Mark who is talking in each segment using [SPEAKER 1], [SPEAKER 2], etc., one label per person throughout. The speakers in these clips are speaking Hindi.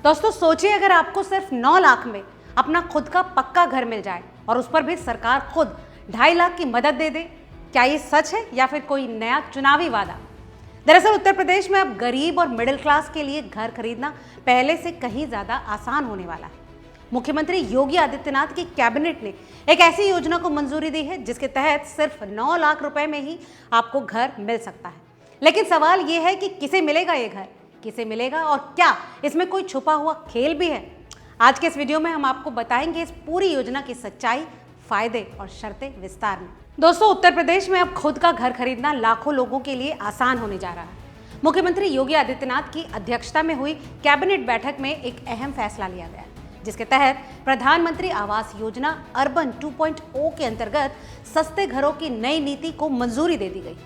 [SPEAKER 1] दोस्तों सोचिए, अगर आपको सिर्फ 9 लाख में अपना खुद का पक्का घर मिल जाए और उस पर भी सरकार खुद 2.5 लाख की मदद दे दे, क्या ये सच है या फिर कोई नया चुनावी वादा? दरअसल उत्तर प्रदेश में अब गरीब और मिडिल क्लास के लिए घर खरीदना पहले से कहीं ज्यादा आसान होने वाला है। मुख्यमंत्री योगी आदित्यनाथ की कैबिनेट ने एक ऐसी योजना को मंजूरी दी है जिसके तहत सिर्फ 9 लाख रुपए में ही आपको घर मिल सकता है। लेकिन सवाल ये है कि किसे मिलेगा ये घर, किसे मिलेगा और क्या इसमें कोई छुपा हुआ खेल भी है? आज के इस वीडियो में हम आपको बताएंगे इस पूरी योजना की सच्चाई, फायदे और शर्तें विस्तार में। दोस्तों, उत्तर प्रदेश में अब खुद का घर खरीदना लाखों लोगों के लिए आसान होने जा रहा है। मुख्यमंत्री योगी आदित्यनाथ की अध्यक्षता में हुई कैबिनेट बैठक में एक अहम फैसला लिया गया, जिसके तहत प्रधानमंत्री आवास योजना अर्बन 2.0 के अंतर्गत सस्ते घरों की नई नीति को मंजूरी दे दी गई।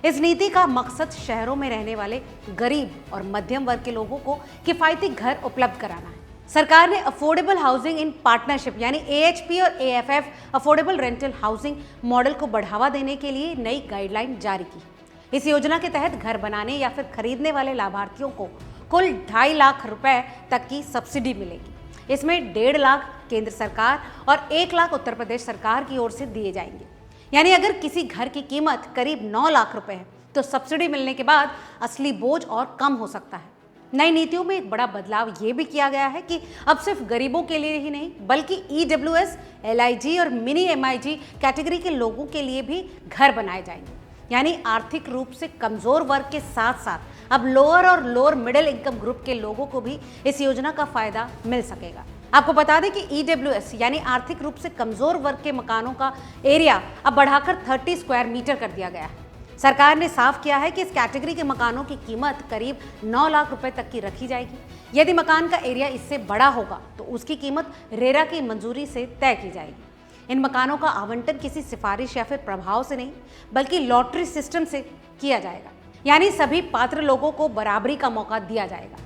[SPEAKER 1] इस नीति का मकसद शहरों में रहने वाले गरीब और मध्यम वर्ग के लोगों को किफायती घर उपलब्ध कराना है। सरकार ने अफोर्डेबल हाउसिंग इन पार्टनरशिप यानी AHP और AFF affordable rental housing model को बढ़ावा देने के लिए नई गाइडलाइन जारी की। इस योजना के तहत घर बनाने या फिर खरीदने वाले लाभार्थियों को कुल 2.5 लाख रुपए तक की सब्सिडी मिलेगी। इसमें 1.5 लाख केंद्र सरकार और 1 लाख उत्तर प्रदेश सरकार की ओर से दिए जाएंगे। यानी अगर किसी घर की कीमत करीब 9 लाख रुपए है तो सब्सिडी मिलने के बाद असली बोझ और कम हो सकता है। नई नीतियों में एक बड़ा बदलाव ये भी किया गया है कि अब सिर्फ गरीबों के लिए ही नहीं बल्कि EWS, LIG और मिनी MIG कैटेगरी के लोगों के लिए भी घर बनाए जाएंगे। यानी आर्थिक रूप से कमजोर वर्ग के साथ साथ अब लोअर और लोअर मिडिल इनकम ग्रुप के लोगों को भी इस योजना का फायदा मिल सकेगा। आपको बता दें कि EWS यानी आर्थिक रूप से कमजोर वर्ग के मकानों का एरिया अब बढ़ाकर 30 स्क्वायर मीटर कर दिया गया है। सरकार ने साफ किया है कि इस कैटेगरी के मकानों की कीमत करीब 9 लाख रुपए तक की रखी जाएगी। यदि मकान का एरिया इससे बड़ा होगा तो उसकी कीमत रेरा की मंजूरी से तय की जाएगी। इन मकानों का आवंटन किसी सिफारिश या फिर प्रभाव से नहीं बल्कि लॉटरी सिस्टम से किया जाएगा। यानी सभी पात्र लोगों को बराबरी का मौका दिया जाएगा।